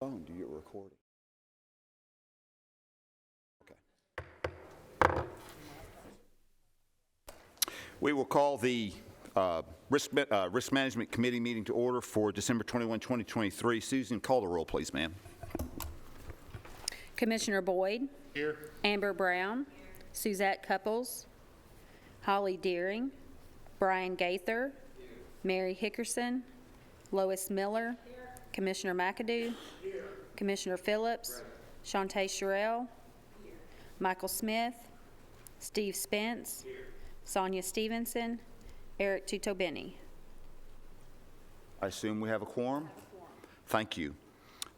phone. Do you get recording? Okay. We will call the Risk Management Committee meeting to order for December 21, 2023. Susan, call the roll, please, ma'am. Commissioner Boyd. Here. Amber Brown. Suzette Couples. Holly Deering. Brian Gaither. Mary Hickerson. Lois Miller. Commissioner McAdoo. Here. Commissioner Phillips. Shantae Sherrill. Here. Michael Smith. Steve Spence. Here. Sonia Stevenson. Eric Tutobeni. I assume we have a quorum? Thank you.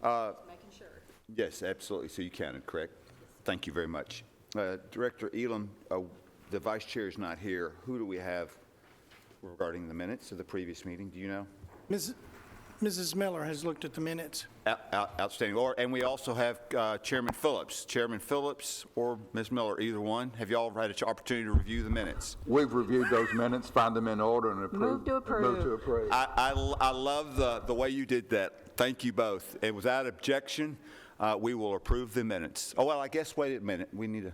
Making sure. Yes, absolutely. So you counted, correct? Thank you very much. Director Elam, the vice chair is not here. Who do we have regarding the minutes of the previous meeting? Do you know? Mrs. Miller has looked at the minutes. Outstanding. And we also have Chairman Phillips. Chairman Phillips or Ms. Miller, either one. Have you all had an opportunity to review the minutes? We've reviewed those minutes, find them in order, and approve. Move to approve. Move to approve. I love the way you did that. Thank you both. And without objection, we will approve the minutes. Oh, well, I guess, wait a minute. We need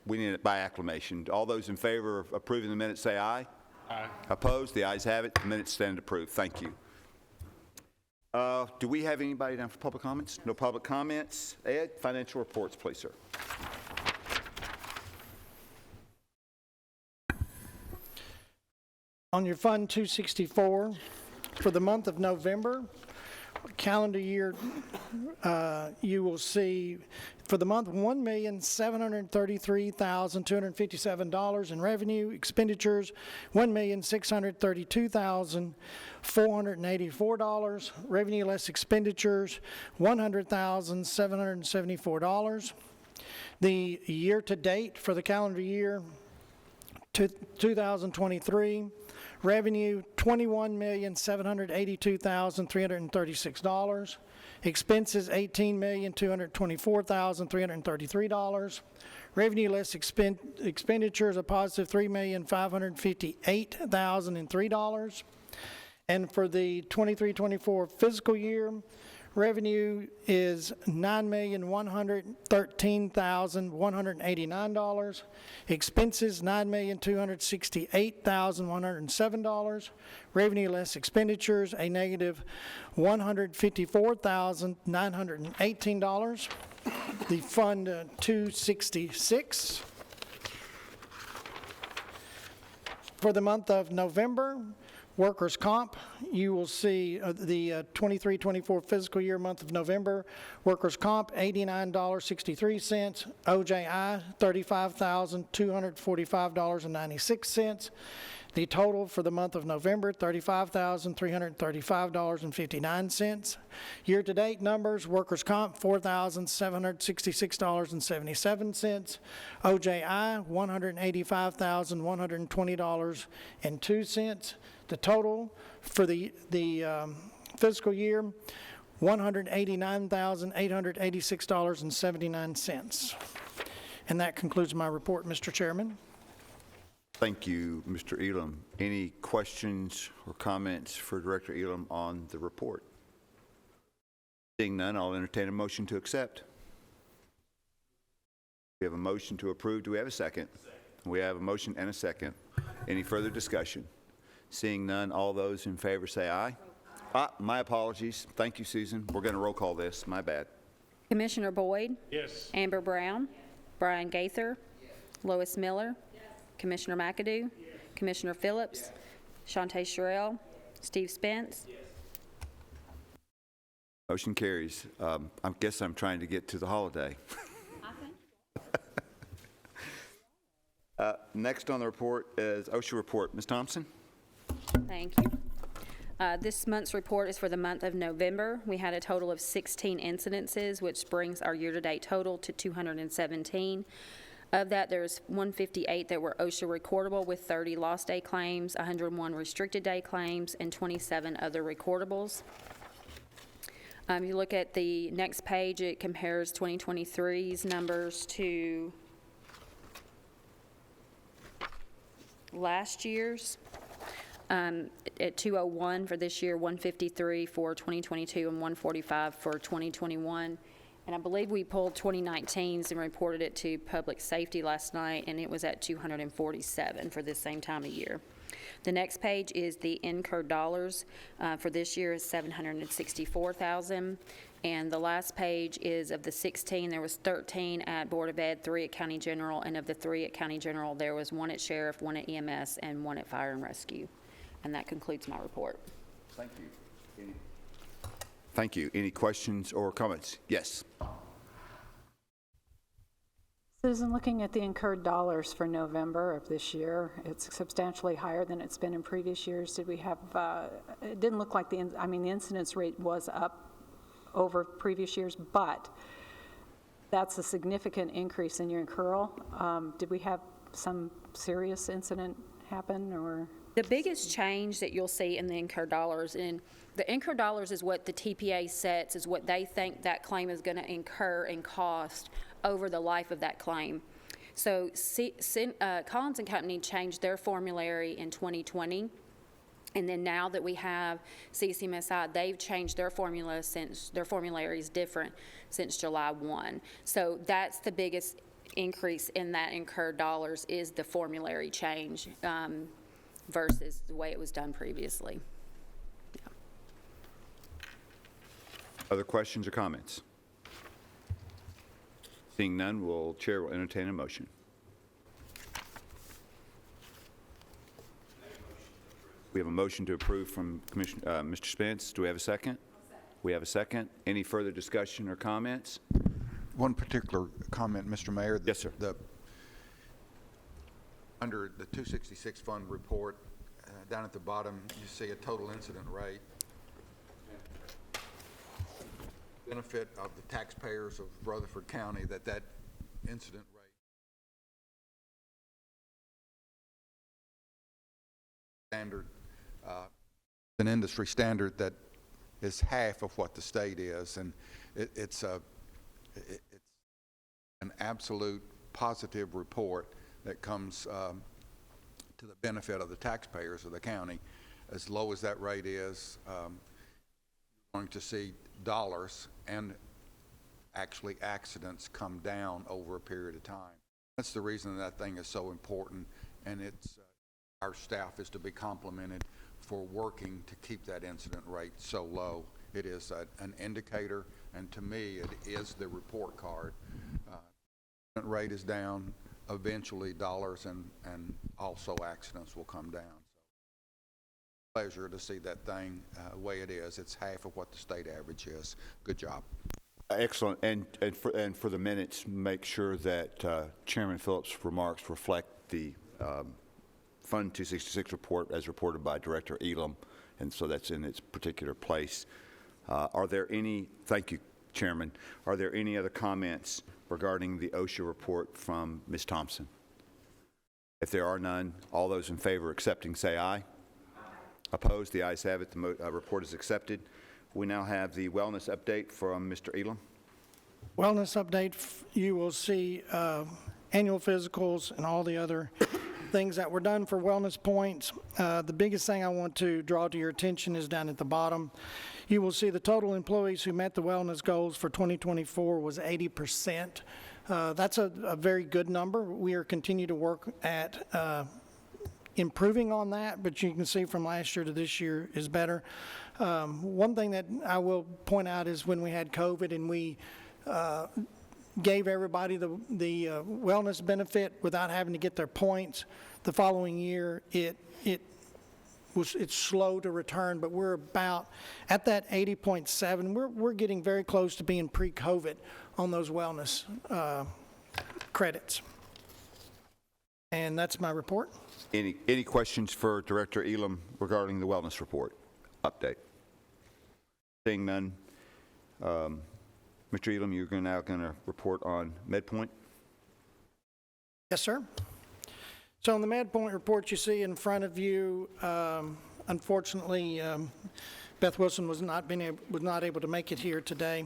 it by acclamation. All those in favor of approving the minutes say aye. Aye. Opposed? The ayes have it. The minutes stand approved. Thank you. Do we have anybody down for public comments? No public comments. Ed, financial reports, please, sir. On your Fund 264, for the month of November, calendar year, you will see for the month $1,733,257 in revenue, expenditures $1,632,484, revenue less expenditures $100,774. The year to date for the calendar year 2023, revenue $21,782,336. Expenses $18,224,333. Revenue less expenditures a positive $3,558,003. And for the 23-24 fiscal year, revenue is $9,113,189. Expenses $9,268,107. Revenue less expenditures a negative $154,918. The Fund 266 for the month of November. Workers' comp, you will see the 23-24 fiscal year month of November, workers' comp $89.63, OJI $35,245.96. The total for the month of November, $35,335.59. Year-to-date numbers, workers' comp, $4,766.77. OJI, $185,120.02. The total for the fiscal year, $189,886.79. And that concludes my report, Mr. Chairman. Thank you, Mr. Elam. Any questions or comments for Director Elam on the report? Seeing none, I'll entertain a motion to accept. We have a motion to approve. Do we have a second? We have a motion and a second. Any further discussion? Seeing none, all those in favor say aye. My apologies. Thank you, Susan. We're going to roll call this. My bad. Commissioner Boyd. Yes. Amber Brown. Yes. Brian Gaither. Yes. Lois Miller. Yes. Commissioner McAdoo. Yes. Commissioner Phillips. Yes. Shantae Sherrill. Yes. Steve Spence. Yes. Motion carries. I guess I'm trying to get to the holiday. Next on the report is OSHA Report. Ms. Thompson? Thank you. This month's report is for the month of November. We had a total of 16 incidences, which brings our year-to-date total to 217. Of that, there's 158 that were OSHA recordable with 30 lost day claims, 101 restricted day claims, and 27 other recordables. You look at the next page, it compares 2023's numbers to last year's. at 201 for this year, 153 for 2022, and 145 for 2021. And I believe we pulled 2019's and reported it to Public Safety last night, and it was at 247 for this same time of year. The next page is the incurred dollars. For this year is $764,000. And the last page is of the 16, there was 13 at Board of Ed, 3 at County General, and of the 3 at County General, there was 1 at Sheriff, 1 at EMS, and 1 at Fire and Rescue. And that concludes my report. Thank you. Thank you. Any questions or comments? Yes. Susan, looking at the incurred dollars for November of this year, it's substantially higher than it's been in previous years. Did we have, it didn't look like the incidence rate was up over previous years, but that's a significant increase in your incurral. Did we have some serious incident happen, or? The biggest change that you'll see in the incurred dollars, and the incurred dollars is what the TPA sets, is what they think that claim is going to incur and cost over the life of that claim. So Collins and Company changed their formulary in 2020. And then now that we have CCMSI, they've changed their formula since their formulary is different since July 1. So that's the biggest increase in that incurred dollars is the formulary change versus the way it was done previously. Yeah. Other questions or comments? Seeing none, Chair will entertain a motion. We have a motion to approve from Mr. Spence. Do we have a second? We have a second. Any further discussion or comments? One particular comment, Mr. Mayor. Yes, sir. Under the 266 fund report, down at the bottom, you see a total incident rate. Benefit of the taxpayers of Rutherford County that incident rate standard, an industry standard that is half of what the state is, and it's an absolute positive report that comes to the benefit of the taxpayers of the county. As low as that rate is, you're going to see dollars and actually accidents come down over a period of time. That's the reason that thing is so important, and it's our staff is to be complimented for working to keep that incident rate so low. It is an indicator, and to me, it is the report card. Incident rate is down. Eventually, dollars and also accidents will come down. So, pleasure to see that thing the way it is. It's half of what the state average is. Good job. Excellent. And for the minutes, make sure that Chairman Phillips' remarks reflect the Fund 266 report as reported by Director Elam, and so that's in its particular place. Are there any, thank you, Chairman, are there any other comments regarding the OSHA report from Ms. Thompson? If there are none, all those in favor of accepting say aye. Aye. Opposed? The ayes have it. The report is accepted. We now have the wellness update from Mr. Elam. Wellness update, you will see annual physicals and all the other things that were done for wellness points. The biggest thing I want to draw to your attention is down at the bottom. You will see the total employees who met the wellness goals for 2024 was 80%. That's a very good number. We are continue to work at improving on that, but you can see from last year to this year is better. One thing that I will point out is when we had COVID and we gave everybody the wellness benefit without having to get their points, the following year it's slow to return, but we're about at that 80.7. We're getting very close to being pre-COVID on those wellness credits. And that's my report. Any questions for Director Elam regarding the wellness report update? Seeing none, Mr. Elam, you're now going to report on MedPoint. Yes, sir. So on the MedPoint report you see in front of you, unfortunately, Beth Wilson was not able to make it here today.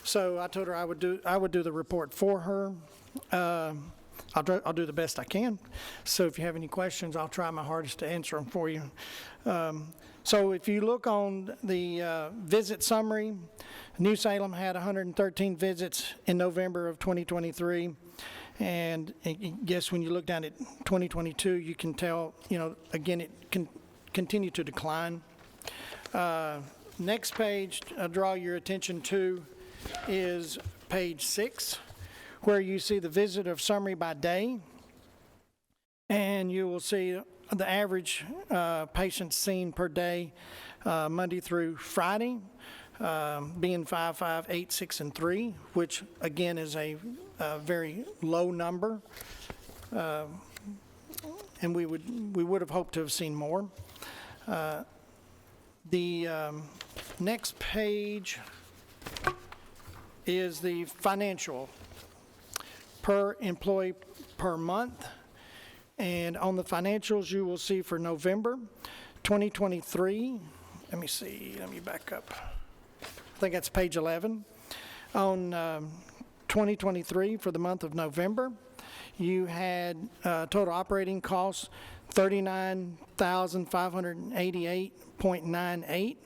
So I told her I would do the report for her. I'll do the best I can. So if you have any questions, I'll try my hardest to answer them for you. So if you look on the visit summary, New Salem had 113 visits in November of 2023. And I guess when you look down at 2022, you can tell, again, it can continue to decline. Next page I draw your attention to is page 6, where you see the visitor summary by day. And you will see the average patients seen per day, Monday through Friday, being 5, 5, 8, 6, and 3, which again is a very low number. And we would have hoped to have seen more. The next page is the financial per employee per month. And on the financials, you will see for November 2023, let me back up. I think that's page 11. On 2023, for the month of November, you had total operating costs $39,588.98.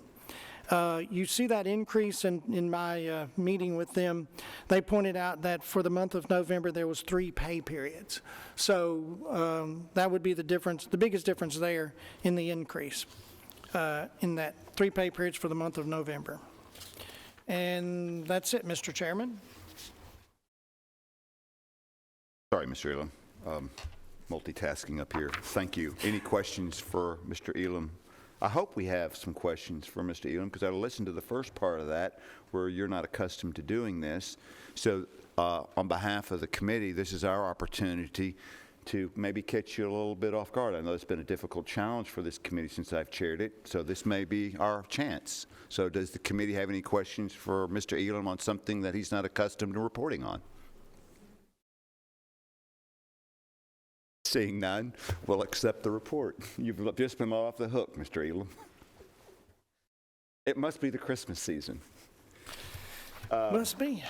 You see that increase in my meeting with them. They pointed out that for the month of November, there was 3 pay periods. So that would be the difference, the biggest difference there in the increase in that 3 pay periods for the month of November. And that's it, Mr. Chairman. Sorry, Mr. Elam. Multitasking up here. Thank you. Any questions for Mr. Elam? I hope we have some questions for Mr. Elam, because I listened to the first part of that where you're not accustomed to doing this. So on behalf of the committee, this is our opportunity to maybe catch you a little bit off guard. I know it's been a difficult challenge for this committee since I've chaired it, so this may be our chance. So does the committee have any questions for Mr. Elam on something that he's not accustomed to reporting on? Seeing none, we'll accept the report. You've just been let off the hook, Mr. Elam. It must be the Christmas season. Must be.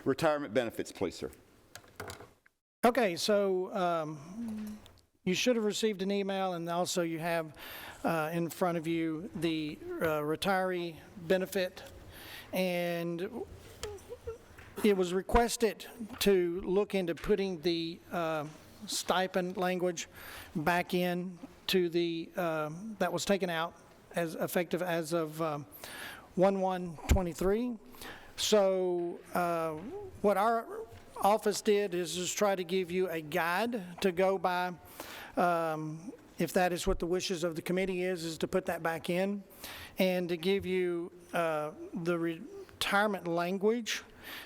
Retirement benefits, please, sir. Okay, so you should have received an email, and also you have in front of you the retiree benefit. And it was requested to look into putting the stipend language back in to the, that was taken out as effective as of 1/1/23. So what our office did is just try to give you a guide to go by, if that is what the wishes of the committee is to put that back in, and to give you the retirement language.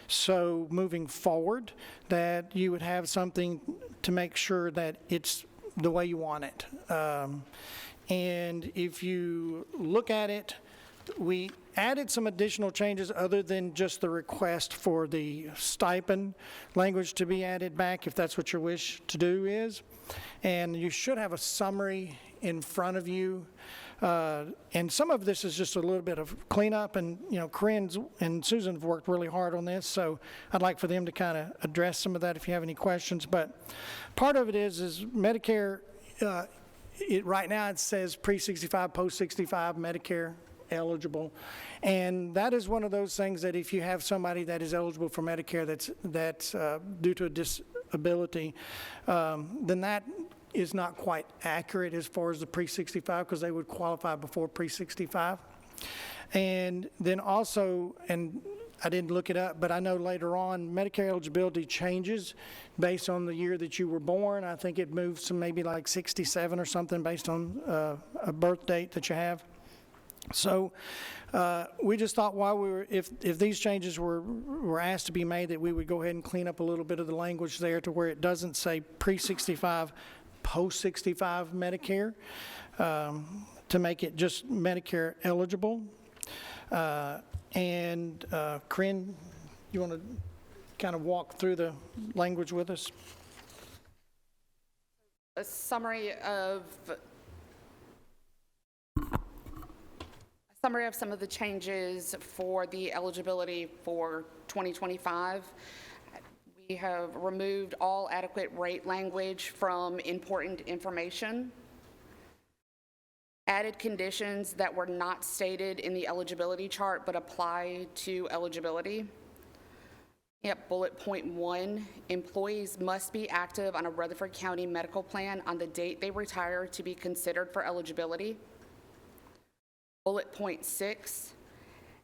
So moving forward, that you would have something to make sure that it's the way you want it. And if you look at it, we added some additional changes other than just the request for the stipend language to be added back, if that's what your wish to do is. And you should have a summary in front of you. And some of this is just a little bit of cleanup, and Corinne and Susan have worked really hard on this, so I'd like for them to kind of address some of that if you have any questions. But part of it is Medicare, right now it says pre-65, post-65 Medicare eligible, and that is one of those things that if you have somebody that is eligible for Medicare that's due to a disability, then that is not quite accurate as far as the pre-65, because they would qualify before pre-65. And then also, and I didn't look it up, but I know later on Medicare eligibility changes based on the year that you were born. I think it moves to maybe like 67 or something based on a birth date that you have. So we just thought while we were, if these changes were asked to be made, that we would go ahead and clean up a little bit of the language there to where it doesn't say pre-65, post-65 Medicare, to make it just Medicare eligible. And Corinne, you want to kind of walk through the language with us? A summary of some of the changes for the eligibility for 2025. We have removed all adequate rate language from important information, added conditions that were not stated in the eligibility chart but apply to eligibility. Yep, bullet point 1, employees must be active on a Rutherford County medical plan on the date they retire to be considered for eligibility. Bullet point 6,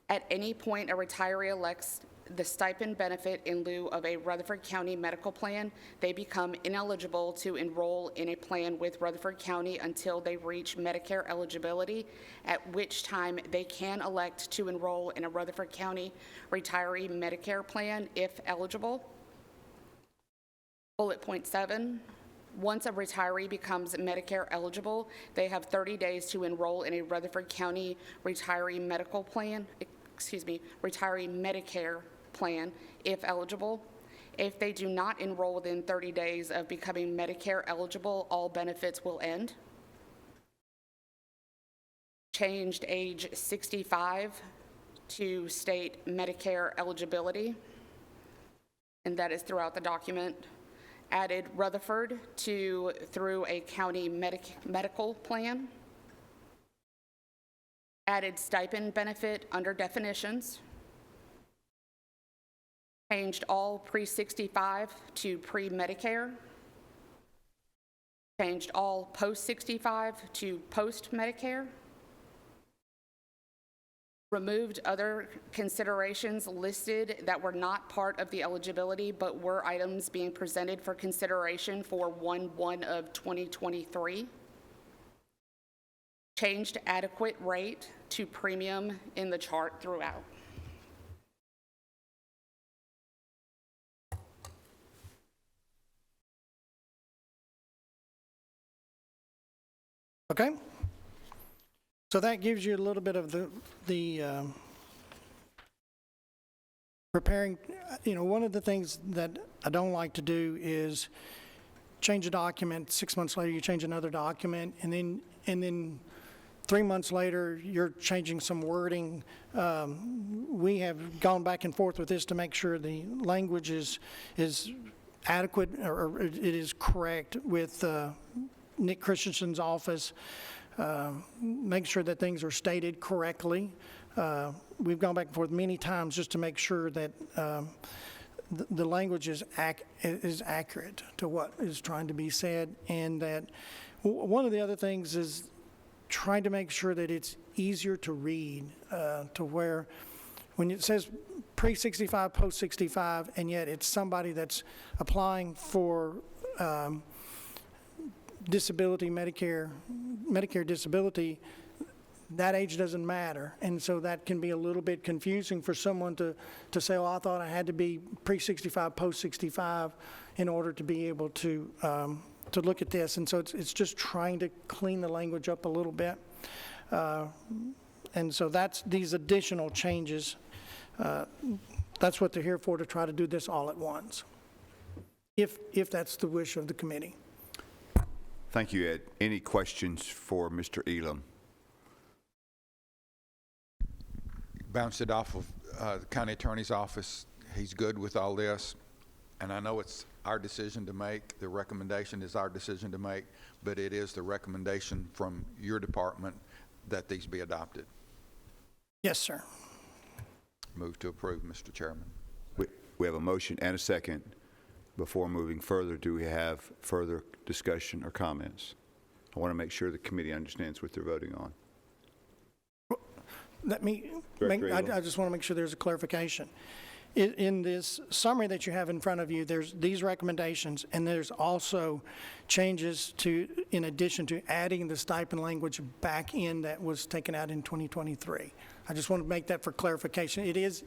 at any point a retiree elects the stipend benefit in lieu of a Rutherford County medical plan, they become ineligible to enroll in a plan with Rutherford County until they reach Medicare eligibility, at which time they can elect to enroll in a Rutherford County retiree Medicare plan if eligible. Bullet point 7, once a retiree becomes Medicare eligible, they have 30 days to enroll in a Rutherford County retiree medical plan, retiree Medicare plan if eligible. If they do not enroll within 30 days of becoming Medicare eligible, all benefits will end. Changed age 65 to state Medicare eligibility, and that is throughout the document. Added Rutherford through a county medical plan. Added stipend benefit under definitions. Changed all pre-65 to pre-Medicare. Changed all post-65 to post-Medicare. Removed other considerations listed that were not part of the eligibility but were items being presented for consideration for 1/1 of 2023. Changed adequate rate to premium in the chart throughout. Okay? So that gives you a little bit of the preparing. One of the things that I don't like to do is change a document. 6 months later, you change another document, and then 3 months later, you're changing some wording. We have gone back and forth with this to make sure the language is adequate or it is correct with Nick Christensen's office. Make sure that things are stated correctly. We've gone back and forth many times just to make sure that the language is accurate to what is trying to be said, and that one of the other things is trying to make sure that it's easier to read, to where when it says pre-65, post-65, and yet it's somebody that's applying for disability, Medicare disability, that age doesn't matter. And so that can be a little bit confusing for someone to say, oh, I thought I had to be pre-65, post-65 in order to be able to look at this. And so it's just trying to clean the language up a little bit. And so that's these additional changes. That's what they're here for, to try to do this all at once, if that's the wish of the committee. Thank you, Ed. Any questions for Mr. Elam? Bounced it off of the county attorney's office. He's good with all this. And I know it's our decision to make. The recommendation is our decision to make, but it is the recommendation from your department that these be adopted. Yes, sir. Move to approve, Mr. Chairman. We have a motion and a second. Before moving further, do we have further discussion or comments? I want to make sure the committee understands what they're voting on. I just want to make sure there's a clarification. In this summary that you have in front of you, there's these recommendations, and there's also changes in addition to adding the stipend language back in that was taken out in 2023. I just want to make that for clarification. It is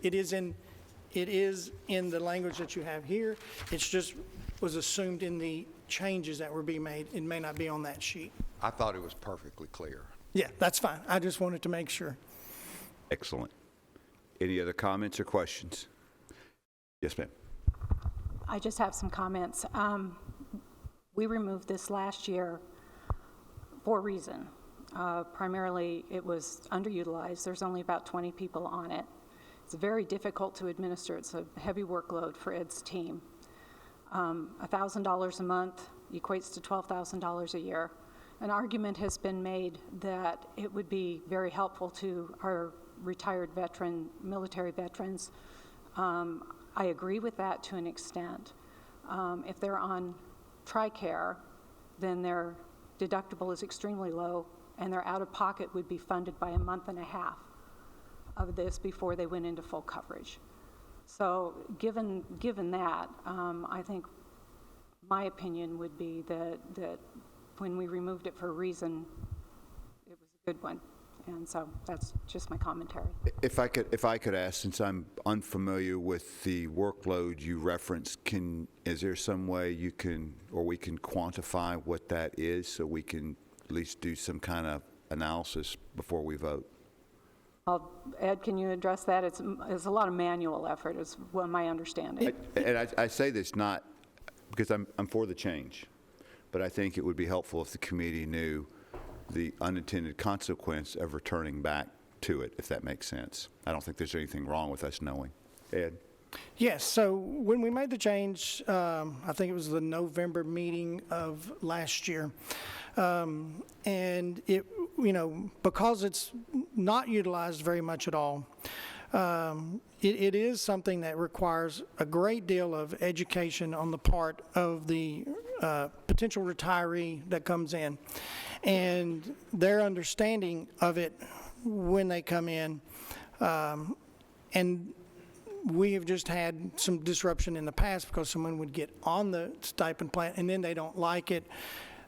in the language that you have here. It's just was assumed in the changes that were being made. It may not be on that sheet. I thought it was perfectly clear. Yeah, that's fine. I just wanted to make sure. Excellent. Any other comments or questions? Yes, ma'am. I just have some comments. We removed this last year for a reason. Primarily, it was underutilized. There's only about 20 people on it. It's very difficult to administer. It's a heavy workload for Ed's team. $1,000 a month equates to $12,000 a year. An argument has been made that it would be very helpful to our retired military veterans. I agree with that to an extent. If they're on TRICARE, then their deductible is extremely low, and their out-of-pocket would be funded by a month and a half of this before they went into full coverage. So given that, I think my opinion would be that when we removed it for a reason, it was a good one. And so that's just my commentary. If I could ask, since I'm unfamiliar with the workload you referenced, is there some way we can quantify what that is so we can at least do some kind of analysis before we vote? Ed, can you address that? It's a lot of manual effort, is what my understanding. I say this not because I'm for the change, but I think it would be helpful if the committee knew the unintended consequence of returning back to it, if that makes sense. I don't think there's anything wrong with us knowing. Ed? Yes, so when we made the change, I think it was the November meeting of last year, and it, because it's not utilized very much at all, it is something that requires a great deal of education on the part of the potential retiree that comes in, and their understanding of it when they come in, and we have just had some disruption in the past because someone would get on the stipend plan and then they don't like it.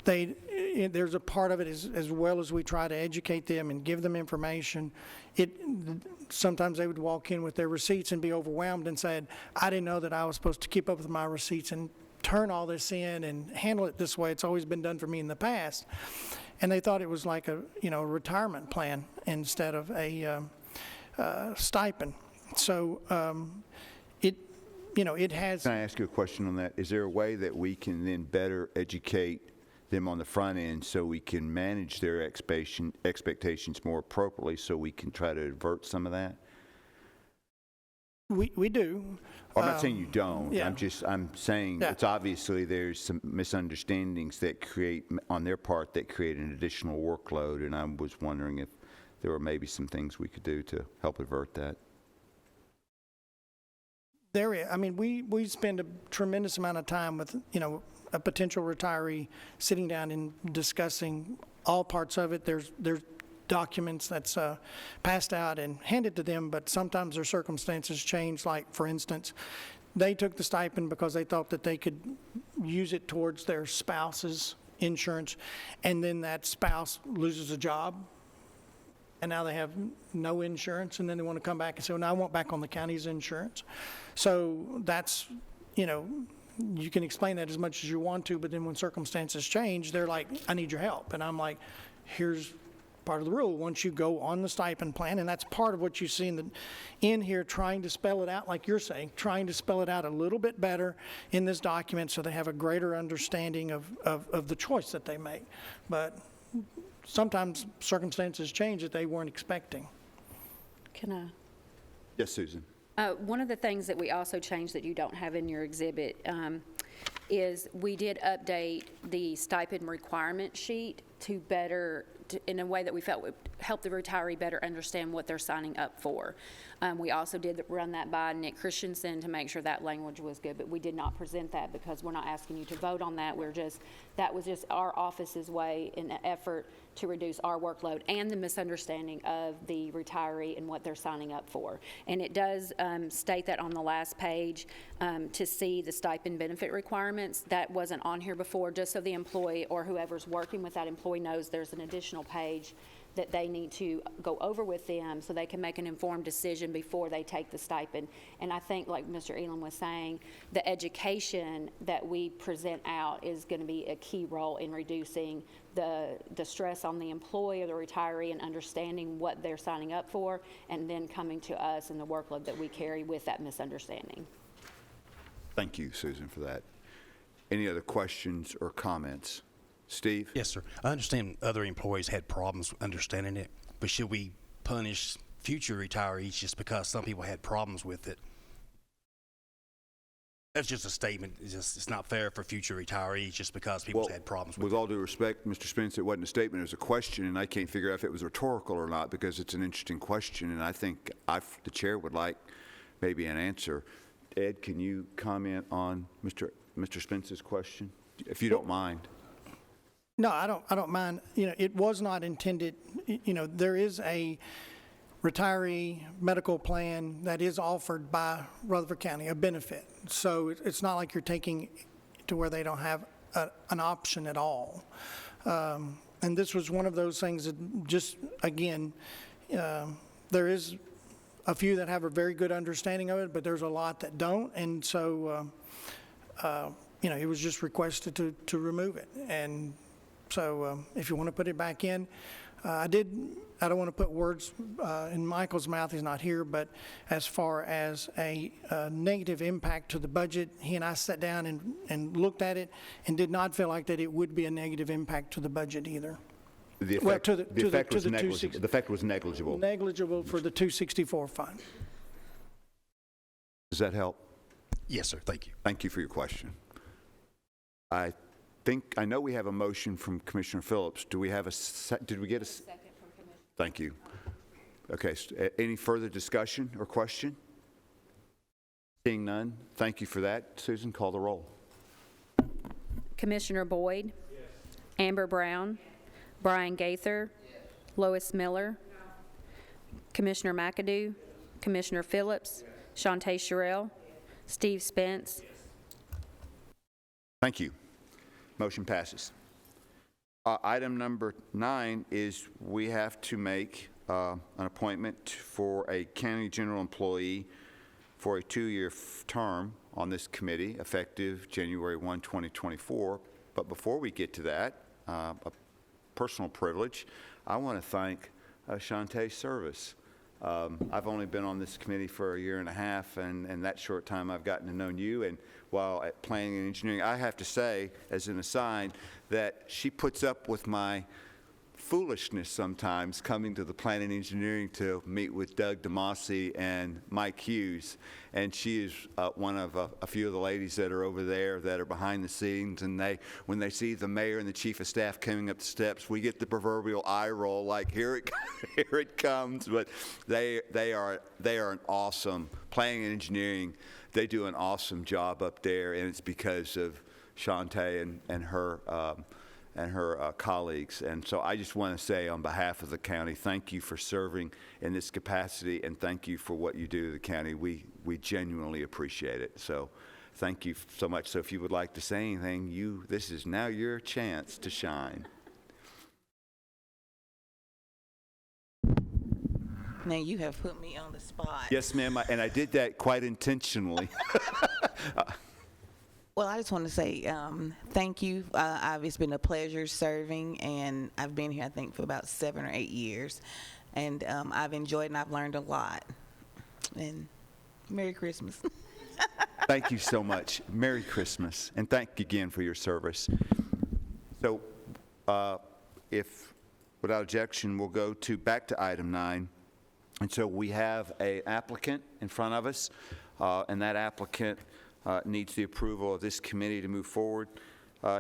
There's a part of it as well as we try to educate them and give them information. Sometimes they would walk in with their receipts and be overwhelmed and said, I didn't know that I was supposed to keep up with my receipts and turn all this in and handle it this way. It's always been done for me in the past. And they thought it was like a retirement plan instead of a stipend. So it has. Can I ask you a question on that? Is there a way that we can then better educate them on the front end so we can manage their expectations more appropriately so we can try to avert some of that? We do. I'm not saying you don't. Yeah. I'm saying it's obviously there's some misunderstandings that create, on their part, that create an additional workload, and I was wondering if there were maybe some things we could do to help avert that. There is. I mean, we spend a tremendous amount of time with, a potential retiree sitting down and discussing all parts of it. There's documents that's passed out and handed to them, but sometimes their circumstances change. Like, for instance, they took the stipend because they thought that they could use it towards their spouse's insurance, and then that spouse loses a job, and now they have no insurance, and then they want to come back and say, well, now I want back on the county's insurance. So that's, you can explain that as much as you want to, but then when circumstances change, they're like, I need your help. And I'm like, here's part of the rule. Once you go on the stipend plan, and that's part of what you see in here, trying to spell it out like you're saying, trying to spell it out a little bit better in this document so they have a greater understanding of the choice that they make. But sometimes circumstances change that they weren't expecting. Can I? Yes, Susan. One of the things that we also changed that you don't have in your exhibit is we did update the stipend requirement sheet in a way that we felt would help the retiree better understand what they're signing up for. We also did run that by Nick Christensen to make sure that language was good, but we did not present that because we're not asking you to vote on that. That was just our office's way in an effort to reduce our workload and the misunderstanding of the retiree and what they're signing up for. And it does state that on the last page to see the stipend benefit requirements. That wasn't on here before, just so the employee or whoever's working with that employee knows there's an additional page that they need to go over with them so they can make an informed decision before they take the stipend. And I think, like Mr. Elam was saying, the education that we present out is going to be a key role in reducing the stress on the employee or the retiree and understanding what they're signing up for, and then coming to us and the workload that we carry with that misunderstanding. Thank you, Susan, for that. Any other questions or comments? Steve? Yes, sir. I understand other employees had problems understanding it, but should we punish future retirees just because some people had problems with it? That's just a statement. It's not fair for future retirees just because people's had problems with With all due respect, Mr. Spence, it wasn't a statement, it was a question, and I can't figure out if it was rhetorical or not because it's an interesting question, and I think the chair would like maybe an answer. Ed, can you comment on Mr. Spence's question, if you don't mind? No, I don't mind. You know, it was not intended, you know, there is a retiree medical plan that is offered by Rutherford County, a benefit. So it's not like you're taking to where they don't have an option at all. And this was one of those things that just, again, there is a few that have a very good understanding of it, but there's a lot that don't. And so, you know, it was just requested to remove it. And so if you want to put it back in, I don't want to put words in Michael's mouth, he's not here, but as far as a negative impact to the budget, he and I sat down and looked at it and did not feel like that it would be a negative impact to the budget either. The effect, Well, to the- the to the- effect to was the negligible. 260 The effect was negligible. Negligible for the 264 fund. Does that help? Yes, sir. Thank you. Thank you for your question. I know we have a motion from Commissioner Phillips. Do we have did we get a? Second from Commissioner. Thank you. Okay, any further discussion or question? Seeing none, thank you for that. Susan, call the roll. Commissioner Boyd? Yes. Amber Brown? Brian Gaither? Yes. Lois Miller? No. Commissioner McAdoo? Commissioner Phillips? Yes. Shantae Sherrill? Yes. Steve Spence? Yes. Thank you. Motion passes. Item number 9 is we have to make an appointment for a county general employee for a 2-year term on this committee effective January 1, 2024. But before we get to that, a personal privilege, I want to thank Shantae's service. I've only been on this committee for a year and a half, and that short time I've gotten to know you. And while at planning and engineering, I have to say, as an aside, that she puts up with my foolishness sometimes coming to the planning and engineering to meet with Doug DeMasi and Mike Hughes. And she is one of a few of the ladies that are over there that are behind the scenes. And when they see the mayor and the chief of staff coming up the steps, we get the proverbial eye roll, like here it comes. But they are an awesome planning and engineering. They do an awesome job up there, and it's because of Shantae and her colleagues. And so I just want to say on behalf of the county, thank you for serving in this capacity, and thank you for what you do to the county. We genuinely appreciate it. So thank you so much. So if you would like to say anything, this is now your chance to shine. Now you have put me on the spot. Yes, ma'am, and I did that quite intentionally. Well, I just want to say thank you. It's been a pleasure serving, and I've been here, I think, for about 7 or 8 years. And I've enjoyed and I've learned a lot. And Merry Christmas. Thank you so much. Merry Christmas, and thank you again for your service. So if, without objection, we'll go back to item 9. And so we have an applicant in front of us, and that applicant needs the approval of this committee to move forward.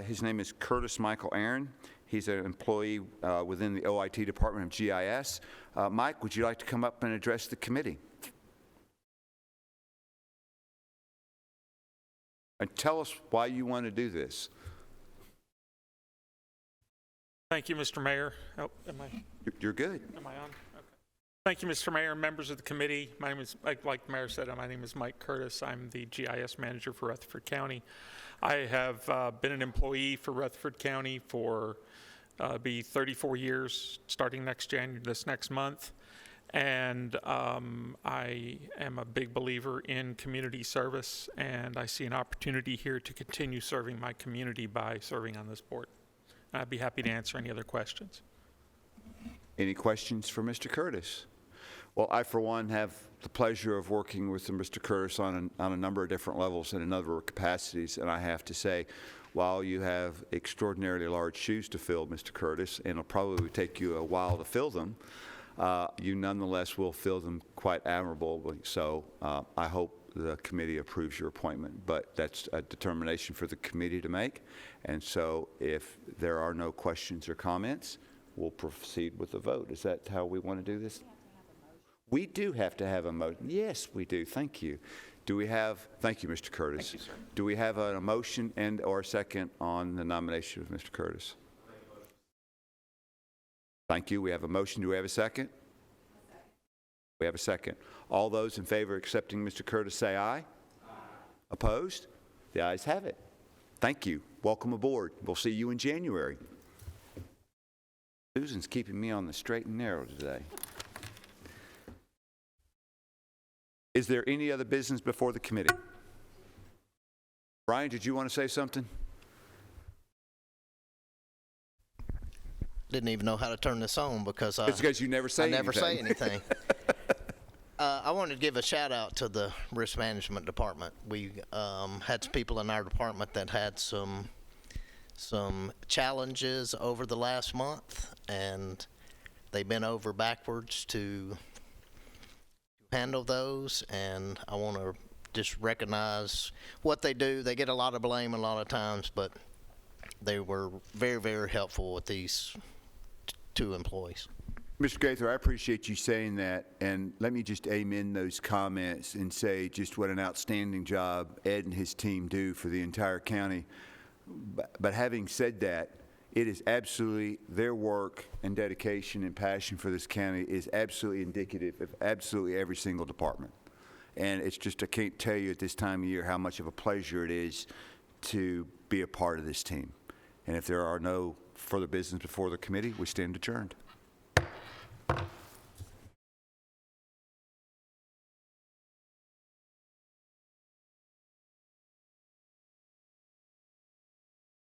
His name is Curtis Michael Aaron. He's an employee within the OIT Department of GIS. Mike, would you like to come up and address the committee? And tell us why you want to do this. Thank you, Mr. Mayor. Oh, You're good. am I on? Okay. Thank you, Mr. Mayor, members of the committee. My name is, like the mayor said, my name is Mike Curtis. I'm the GIS manager for Rutherford County. I have been an employee for Rutherford County for be 34 years, starting this next month. And I am a big believer in community service, and I see an opportunity here to continue serving my community by serving on this board. I'd be happy to answer any other questions. Any questions for Mr. Curtis? Well, I, for one, have the pleasure of working with Mr. Curtis on a number of different levels and a number of capacities, and I have to say, while you have extraordinarily large shoes to fill, Mr. Curtis, and it'll probably take you a while to fill them, you nonetheless will feel them quite admirably. So I hope the committee approves your appointment, but that's a determination for the committee to make. And so if there are no questions or comments, we'll proceed with the vote. Is that how we want to do this? We do have to have a motion. Yes, we do. Thank you. Do we have, thank you, Mr. Curtis. Thank you, sir. Do we have a motion and or a second on the nomination of Mr. Curtis? Thank you. We have a motion. Do we have a second? We have a second. All those in favor of accepting Mr. Curtis say aye. Aye. Opposed? The ayes have it. Thank you. Welcome aboard. We'll see you in January. Susan's keeping me on the straight and narrow today. Is there any other business before the committee? Brian, did you want to say something? Didn't even know how to turn this on because It's because you never say I anything. never say anything. I wanted to give a shout out to the risk management department. We had some people in our department that had some challenges over the last month, and they bent over backwards to handle those, and I want to just recognize what they do. They get a lot of blame a lot of times, but they were very, very helpful with these two employees. Mr. Gaither, I appreciate you saying that, and let me just amen those comments and say just what an outstanding job Ed and his team do for the entire county. But having said that, it is absolutely their work and dedication and passion for this county is absolutely indicative of absolutely every single department. And it's just, I can't tell you at this time of year how much of a pleasure it is to be a part of this team. And if there are no further business before the committee, we stand adjourned.